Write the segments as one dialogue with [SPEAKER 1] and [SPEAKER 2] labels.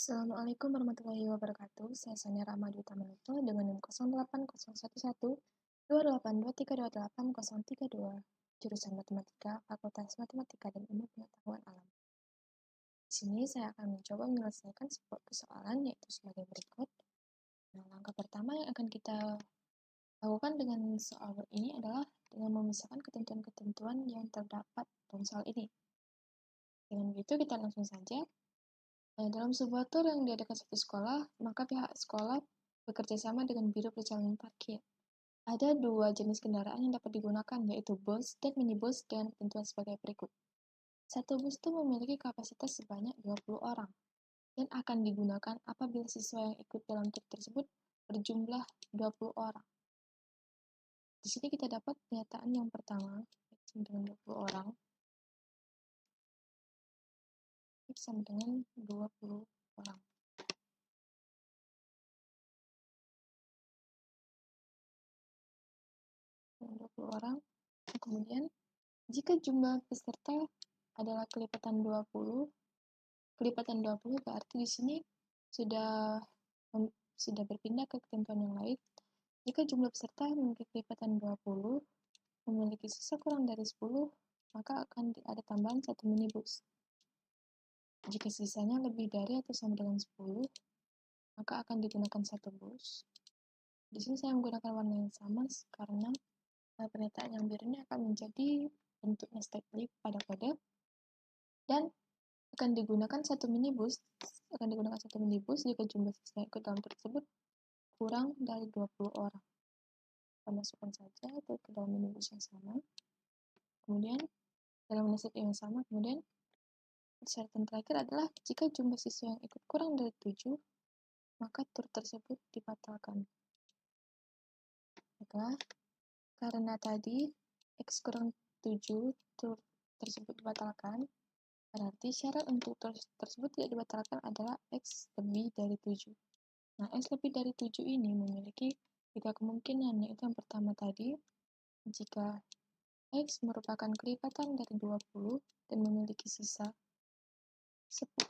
[SPEAKER 1] Assalamualaikum warahmatullahi wabarakatuh. Saya Sania Rahmadwi Tamanuto dengan NIM 08011 282328 jurusan Matematika, Fakultas Matematika dan Ilmu Pengetahuan Alam. Di sini saya akan mencoba menyelesaikan sebuah persoalan yaitu sebagai berikut. Nah, langkah pertama yang akan kita lakukan dengan soal ini adalah dengan memisahkan ketentuan-ketentuan yang terdapat dalam soal ini. Dengan begitu kita langsung saja. Dalam sebuah tur yang diadakan suatu sekolah, maka pihak sekolah bekerja sama dengan Biro Perjalanan Parkir. Ada dua jenis kendaraan yang dapat digunakan, yaitu bus dan minibus dengan ketentuan sebagai berikut. Satu bus itu memiliki kapasitas sebanyak 20 orang dan akan digunakan apabila siswa yang ikut dalam tur tersebut berjumlah 20 orang. Di sini kita dapat pernyataan yang pertama, dengan 20 orang, sama dengan 20 orang. Dengan 20 orang. Kemudian, jika jumlah peserta adalah kelipatan 20 berarti di sini sudah berpindah ke ketentuan yang lain. Jika jumlah peserta memiliki kelipatan 20, memiliki sisa kurang dari 10, maka akan ada tambahan satu minibus. Jika sisanya lebih dari atau sama dengan 10, maka akan digunakan satu bus. Di sini saya menggunakan warna yang sama karena pernyataan yang biru ini akan menjadi bentuknya step leaf pada kode dan akan digunakan satu minibus jika jumlah siswa ikut dalam tersebut kurang dari 20 orang. Kita masukkan saja ke dalam minibus yang sama. Kemudian dalam nasib yang sama, kemudian persyaratan terakhir adalah jika jumlah siswa yang ikut kurang dari 7, maka tur tersebut dibatalkan. Maka karena tadi X kurang 7 tur tersebut dibatalkan, berarti syarat untuk tur tersebut tidak dibatalkan adalah X lebih dari 7. Nah, X lebih dari 7 ini memiliki 3 kemungkinan, yaitu yang pertama tadi, jika X merupakan kelipatan dari 20 dan memiliki sisa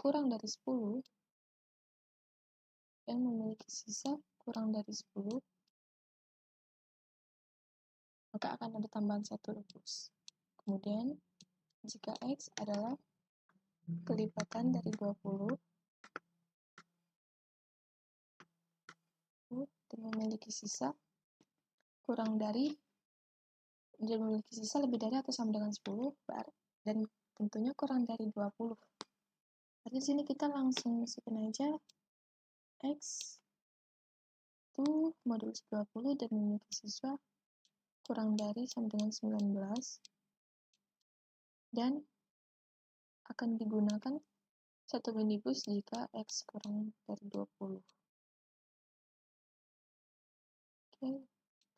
[SPEAKER 1] kurang dari 10, dan memiliki sisa kurang dari 10, maka akan ada tambahan satu bus. Kemudian, jika X adalah kelipatan dari 20 dan memiliki sisa lebih dari atau sama dengan 10 dan tentunya kurang dari 20. Di sini kita langsung masukin aja X itu modulus 20 dan memiliki siswa kurang dari sama dengan 19 dan akan digunakan satu minibus jika X kurang dari 20. Oke,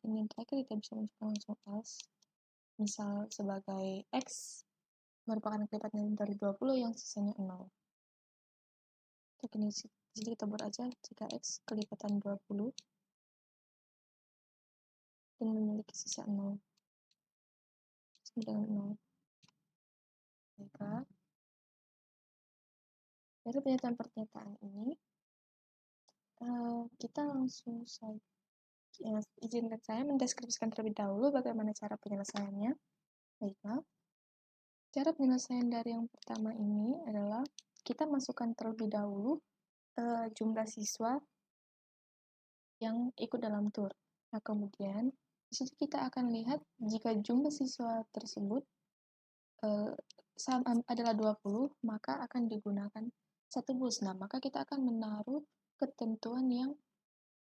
[SPEAKER 1] dan yang terakhir kita bisa masukkan langsung S. Misal sebagai X merupakan kelipatan dari 20 yang sisanya 0. Di sini kita buat aja jika X kelipatan 20 dan memiliki sisa 0 sama dengan 0. Maka dari pernyataan-pernyataan ini kita langsung saja izinkan saya mendeskripsikan terlebih dahulu bagaimana cara penyelesaiannya. Baiklah, cara penyelesaian dari yang pertama ini adalah kita masukkan terlebih dahulu jumlah siswa yang ikut dalam tur. Nah, kemudian di situ kita akan lihat jika jumlah siswa tersebut adalah 20, maka akan digunakan satu bus. Nah, maka kita akan menaruh ketentuan yang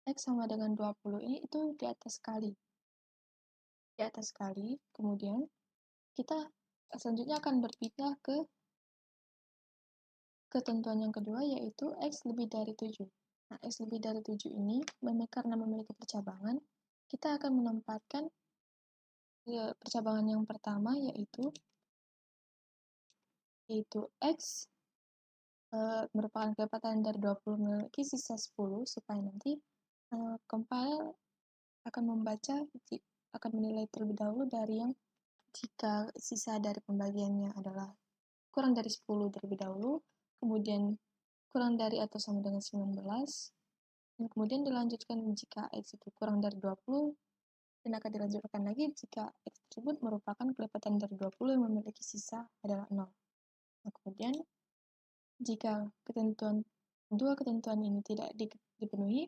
[SPEAKER 1] X sama dengan 20 ini itu di atas kali. Kemudian kita selanjutnya akan berpindah ke ketentuan yang kedua, yaitu X lebih dari 7. Nah, X lebih dari 7 ini, karena memiliki percabangan, kita akan menempatkan percabangan yang pertama, yaitu X merupakan kelipatan dari 20 memiliki sisa 10, supaya nanti compiler akan menilai terlebih dahulu dari yang jika sisa dari pembagiannya adalah kurang dari 10 terlebih dahulu, kemudian kurang dari atau sama dengan 19, dan kemudian dilanjutkan jika X itu kurang dari 20, dan akan dilanjutkan lagi jika X tersebut merupakan kelipatan dari 20 yang memiliki sisa adalah 0. Nah, kemudian jika dua ketentuan ini tidak dipenuhi,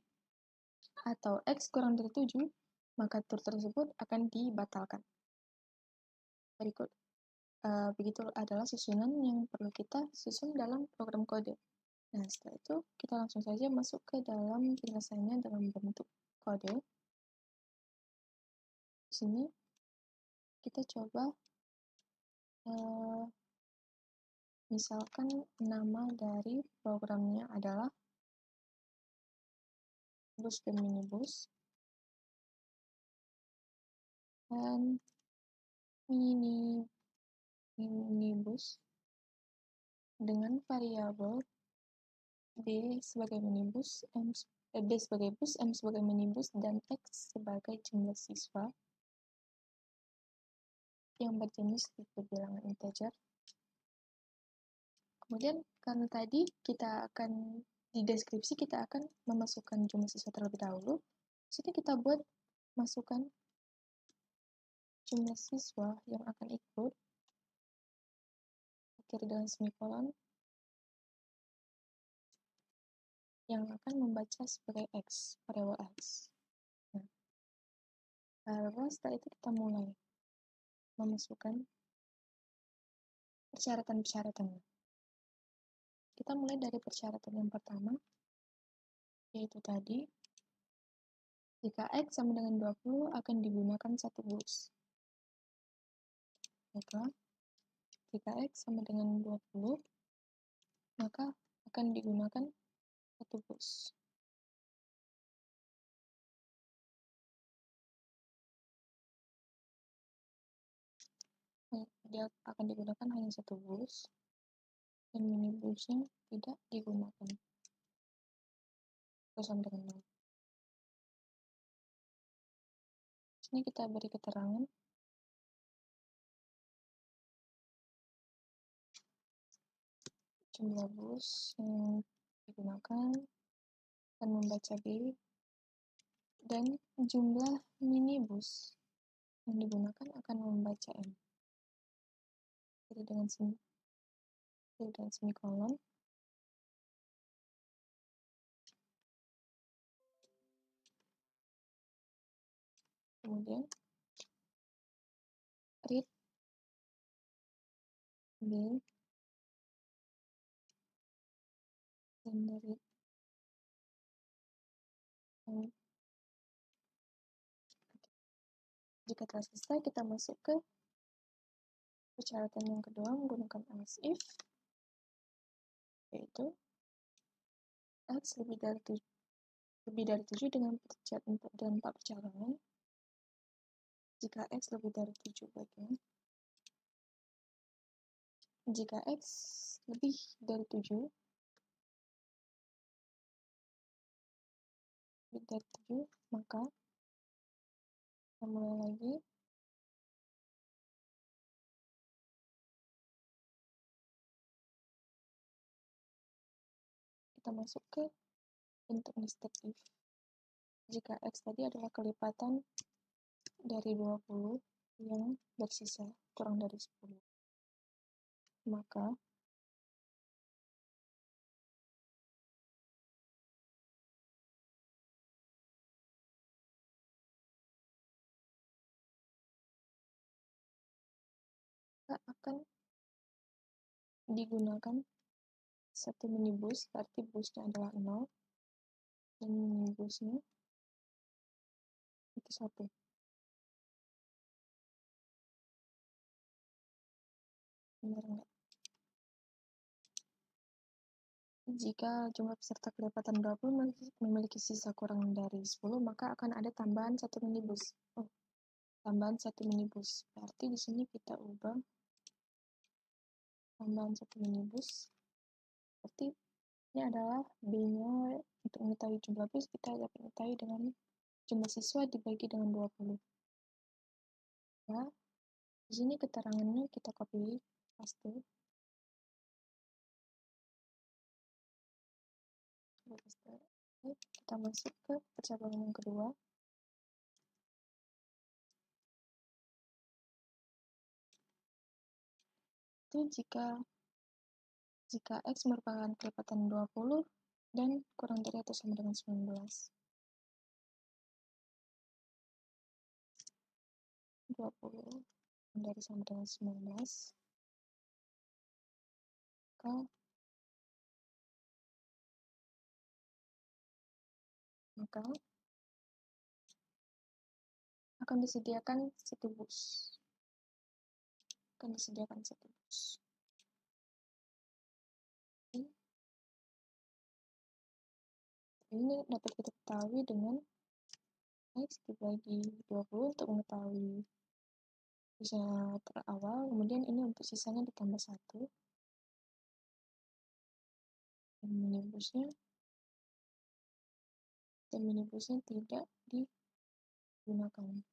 [SPEAKER 1] atau X kurang dari 7, maka tur tersebut akan dibatalkan. Begitu adalah susunan yang perlu kita susun dalam program kode. Nah, setelah itu kita langsung saja masuk ke dalam penjelasannya dalam bentuk kode. Di sini kita coba misalkan nama dari programnya adalah bus dan minibus, dan minibus dengan variabel B sebagai minibus, B sebagai bus, M sebagai minibus, dan X sebagai jumlah siswa yang berjenis tipe bilangan integer. Kemudian karena tadi di deskripsi kita akan memasukkan jumlah siswa terlebih dahulu, sini kita buat masukkan jumlah siswa yang akan ikut, akhir dengan semikolon, yang akan membaca sebagai X, variabel X. Nah, lalu setelah itu kita mulai memasukkan persyaratan-persyaratannya. Kita mulai dari persyaratan yang pertama, yaitu tadi, jika X sama dengan 20 akan digunakan satu bus. Maka, jika X sama dengan 20, maka akan digunakan satu bus. Dia akan digunakan hanya satu bus, dan minibusnya tidak digunakan. Sama dengan 0. Sini kita beri keterangan jumlah bus yang digunakan akan membaca B, dan jumlah minibus yang digunakan akan membaca M. Jadi dengan semikolon. Kemudian read B, dan read M. Jika telah selesai, kita masuk ke persyaratan yang kedua menggunakan else if, yaitu X lebih dari 7 dengan 4 perjalanan. Jika X lebih dari 7 bagian. Jika X lebih dari 7, maka kita mulai lagi. Kita masuk ke bentuk nested if. Jika X tadi adalah kelipatan dari 20 yang bersisa kurang dari 10, maka akan digunakan satu minibus, berarti busnya adalah 0, dan minibusnya itu 1. Benar enggak? Jika jumlah peserta kelipatan 20 memiliki sisa kurang dari 10, maka akan ada tambahan satu minibus. Tambahan satu minibus. Berarti di sini kita ubah tambahan satu minibus. Berarti ini adalah B-nya. Untuk mengetahui jumlah bus, kita dapat mengetahui dengan jumlah siswa dibagi dengan 20. Ya, di sini keterangannya kita copy paste. Oke, kita masuk ke percabangan yang kedua. Itu jika X merupakan kelipatan 20 dan kurang dari atau sama dengan 19. 20 dari sama dengan 19, maka akan disediakan satu bus. Ini dapat kita ketahui dengan X dibagi 20 untuk mengetahui busnya terawal, kemudian ini untuk sisanya ditambah 1. Dan minibusnya tidak digunakan.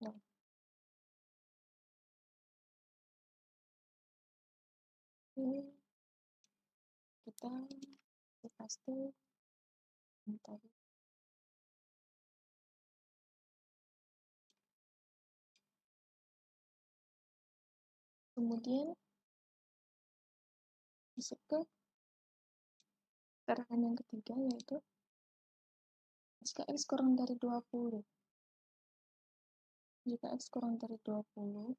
[SPEAKER 1] Nah, ini kita pasti tadi. Kemudian masuk ke keterangan yang ketiga, yaitu jika X kurang dari 20. Jika X kurang dari 20,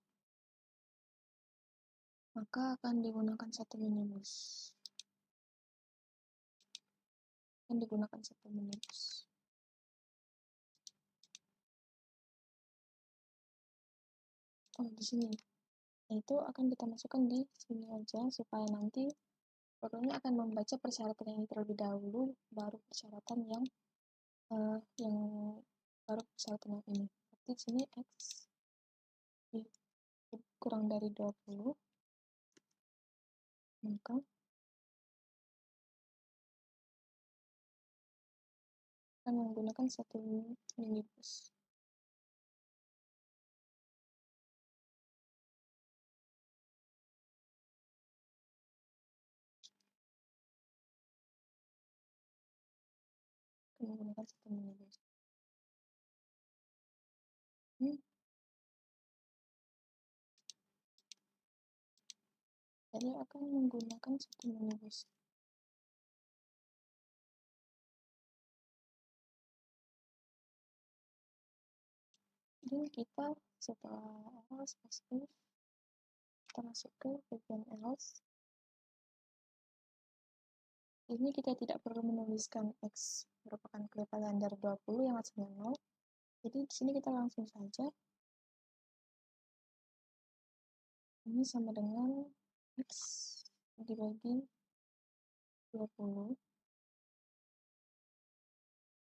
[SPEAKER 1] maka akan digunakan satu minibus. Oh, di sini. Itu akan kita masukkan di sini aja supaya nanti pokoknya akan membaca persyaratan yang terlebih dahulu, baru persyaratan yang ini. Berarti sini X kurang dari 20, maka akan menggunakan satu minibus. Menggunakan satu minibus. Jadi akan menggunakan satu minibus. Dan kita setelah else pasti kita masuk ke bagian else. Ini kita tidak perlu menuliskan X merupakan kelipatan dari 20 yang hasilnya 0. Jadi di sini kita langsung saja ini sama dengan X dibagi 20.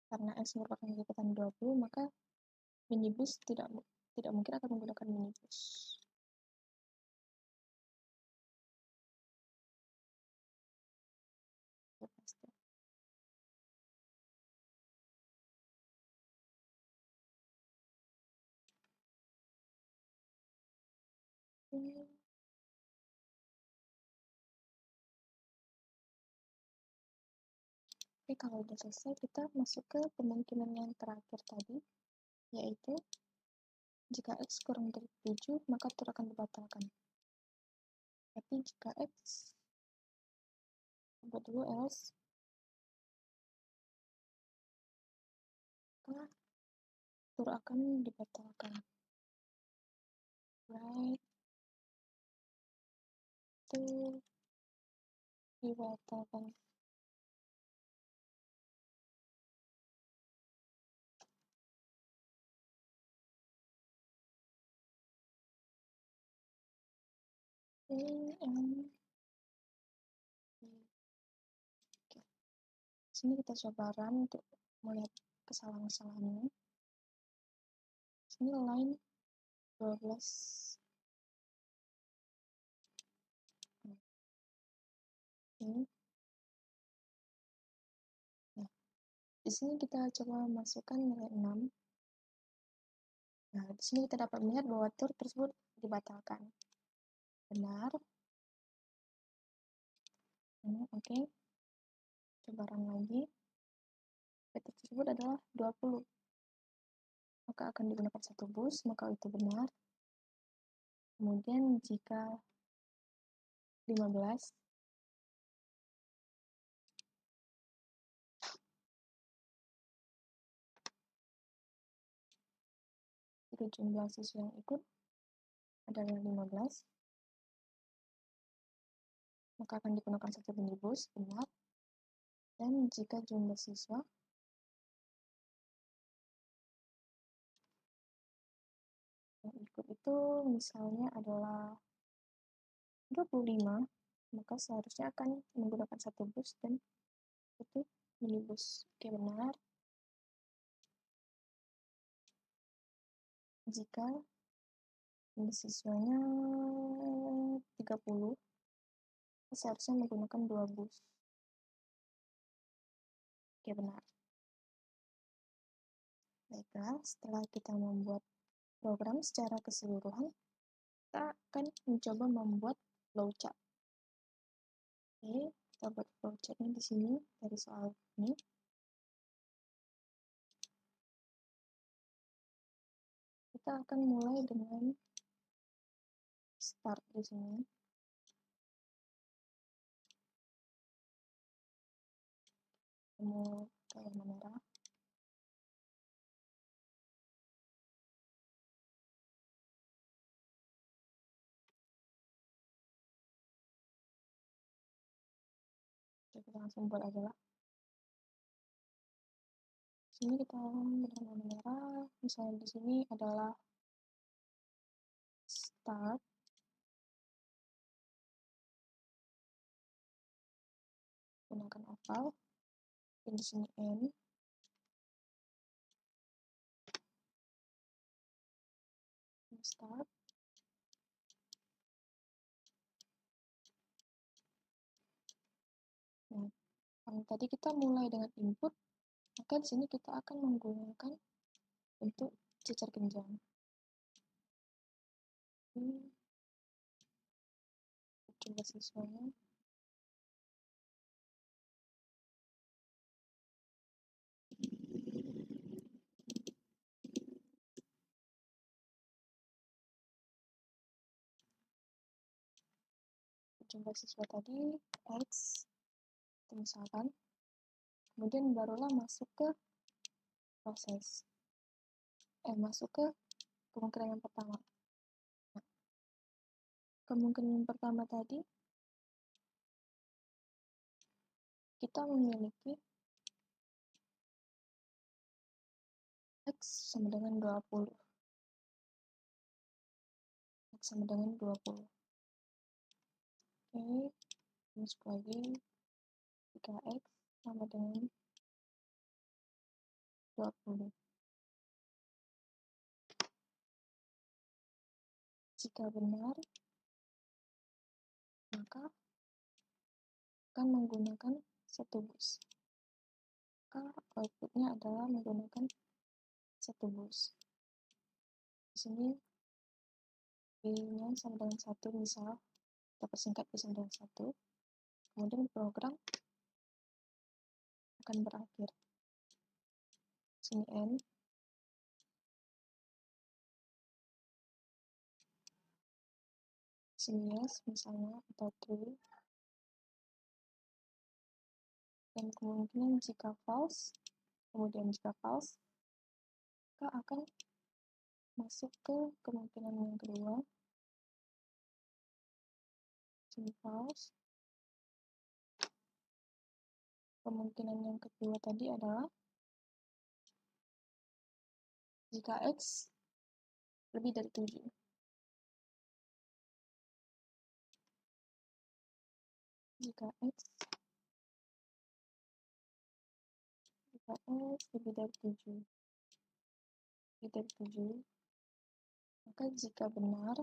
[SPEAKER 1] Karena X merupakan kelipatan 20, maka minibus tidak mungkin akan menggunakan minibus. Ya, pasti. Oke, kalau sudah selesai, kita masuk ke kemungkinan yang terakhir tadi, yaitu jika X kurang dari 7, maka tur akan dibatalkan. Tapi jika X, buat dulu else, maka tur akan dibatalkan. Right, tur dibatalkan. Oke. Sini kita coba run untuk melihat kesalahan-kesalahannya. Sini line 12. Ini. Nah, Di sini kita coba masukkan nilai 6. Nah, di sini kita dapat melihat bahwa tur tersebut dibatalkan. Benar. Oke. Coba run lagi. Tur tersebut adalah 20. Maka akan digunakan satu bus, maka itu benar. Kemudian jika 15, jika jumlah siswa yang ikut adalah 15, maka akan digunakan satu minibus, benar. Dan jika jumlah siswa yang ikut itu misalnya adalah 25, maka seharusnya akan menggunakan satu bus dan itu minibus. Oke, benar. Jika jumlah siswanya 30, seharusnya menggunakan 2 bus. Oke, benar. Baiklah, setelah kita membuat program secara keseluruhan, kita akan mencoba membuat flowchart. Oke, kita buat flowchartnya di sini dari soal ini. Kita akan mulai dengan start di sini. Mau ke warna merah. Kita langsung buat aja lah. Sini kita dengan warna merah. Misalnya di sini adalah start. Gunakan oval. Dan di sini end. Start. Nah, kalau tadi kita mulai dengan input, maka di sini kita akan menggunakan untuk cecer genjang. Coba siswanya. Jumlah siswa tadi X, misalkan. Kemudian barulah masuk ke proses. Masuk ke kemungkinan yang pertama. Nah, kemungkinan pertama tadi, kita memiliki X sama dengan 20. X sama dengan 20. Oke, masuk lagi. Jika X sama dengan 20. Jika benar, maka akan menggunakan satu bus. Maka outputnya adalah menggunakan satu bus. Di sini B-nya sama dengan 1, misal kita persingkat B sama dengan 1. Kemudian program akan berakhir. Sini N. Sini yes, misalnya, atau true. Dan kemungkinan jika false, kemudian jika false, maka akan masuk ke kemungkinan yang kedua. Sini false. Kemungkinan yang kedua tadi adalah jika X lebih dari 7. Jika X lebih dari 7. Lebih dari 7. Maka jika benar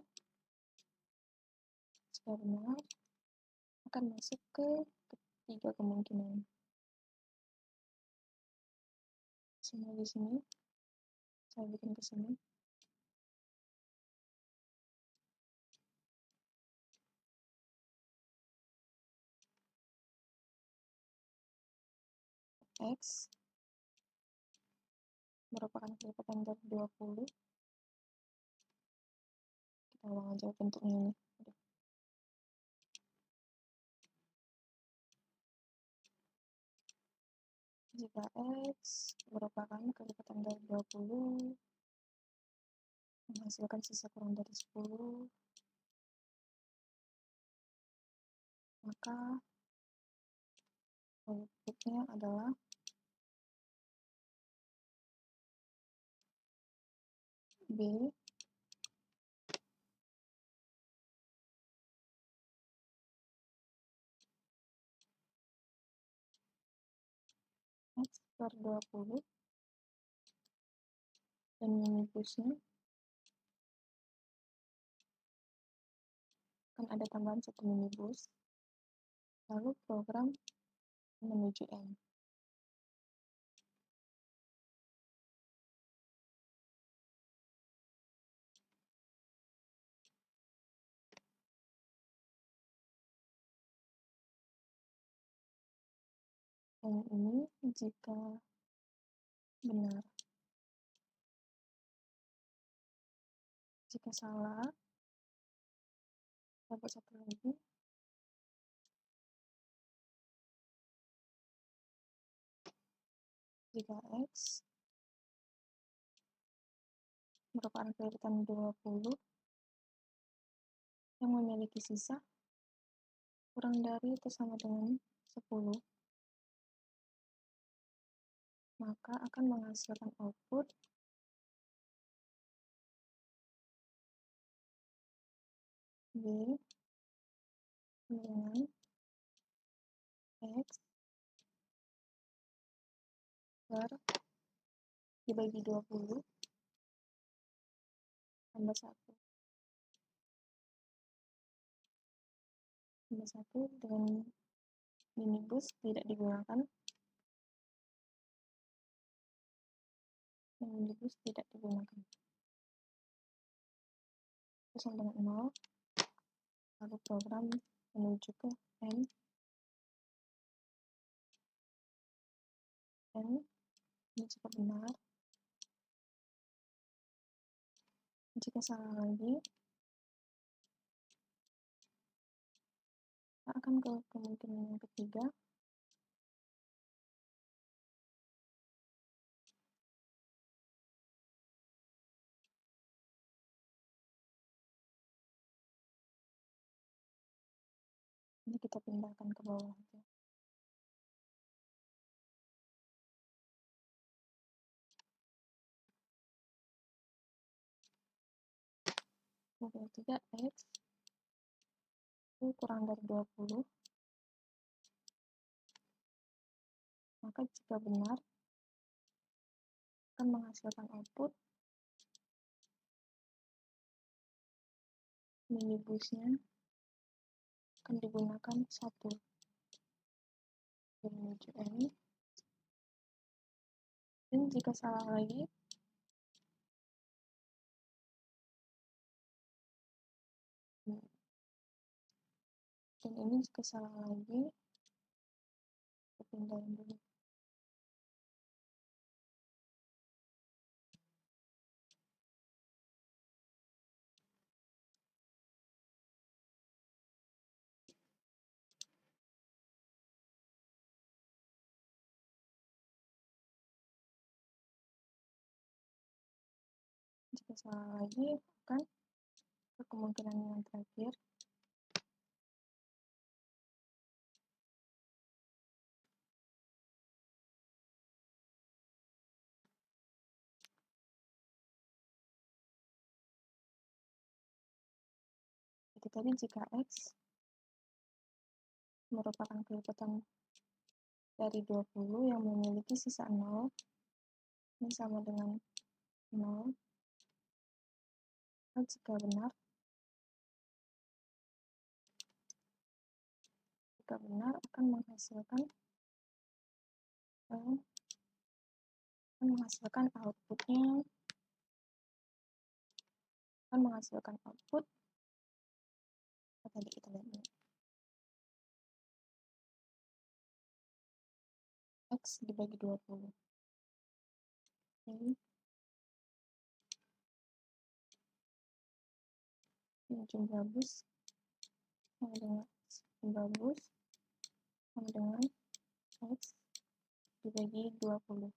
[SPEAKER 1] akan masuk ke ketiga kemungkinan. semua di sini. Saya bikin ke sini. X merupakan kelipatan dari 20. Kita ulang aja bentuknya ini. Jika X merupakan kelipatan dari 20 menghasilkan sisa kurang dari 10, maka outputnya adalah B X per 20 dan minibusnya kan ada tambahan 1 minibus, lalu program menuju N. N ini jika benar. Jika salah, dapat satu lagi. Jika X merupakan kelipatan 20 yang memiliki sisa kurang dari atau sama dengan 10, maka akan menghasilkan output B dengan X per dibagi 20 tambah 1. Tambah 1 dengan minibus tidak digunakan. Dan minibus tidak digunakan. Itu sama dengan 0. Lalu program menuju ke N. N ini jika benar. Jika salah lagi, kita akan ke kemungkinan yang ketiga. Ini kita pindahkan ke bawah aja. Yang ketiga, X itu kurang dari 20. Maka jika benar, akan menghasilkan output minibusnya akan digunakan 1 menuju N. Dan jika salah lagi, dan ini jika salah lagi, kita pindahin dulu. Jika salah lagi, akan ke kemungkinan yang terakhir. Jadi tadi jika X merupakan kelipatan dari 20 yang memiliki sisa 0, ini sama dengan 0. Dan jika benar akan menghasilkan akan menghasilkan outputnya, apa tadi kita lihat dulu. X dibagi 20. Oke. Jumlah bus sama dengan X dibagi 20.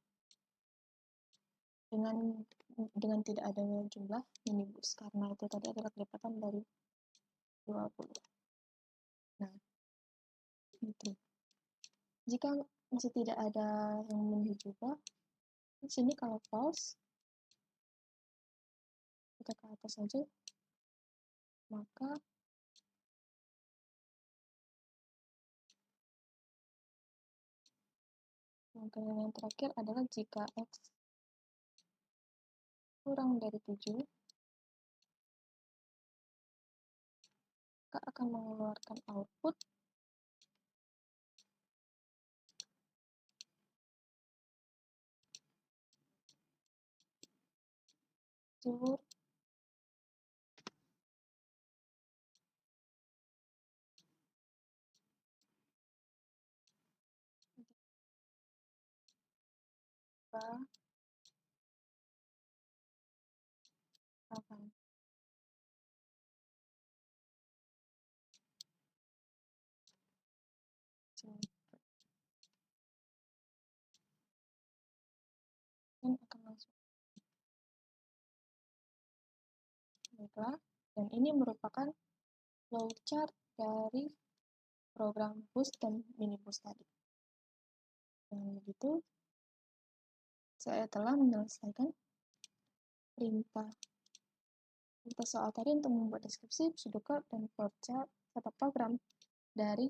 [SPEAKER 1] Dengan tidak adanya jumlah minibus, karena itu tadi adalah kelipatan dari 20. Nah, itu. Jika masih tidak ada yang memenuhi juga, di sini kalau false, kita ke atas saja, maka kemungkinan yang terakhir adalah jika X kurang dari 7, maka akan mengeluarkan output telur dua 8. Dan akan langsung. Baiklah, dan ini merupakan flowchart dari program bus dan minibus tadi. Dengan begitu, saya telah menyelesaikan perintah soal tadi untuk membuat deskripsi, pseudocode, dan flowchart serta program dari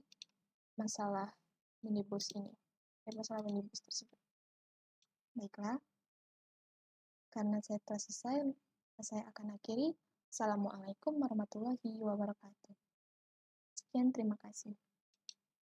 [SPEAKER 1] masalah minibus ini, masalah minibus tersebut. Baiklah, karena saya telah selesai, saya akan akhiri. Assalamualaikum warahmatullahi wabarakatuh. Sekian, terima kasih.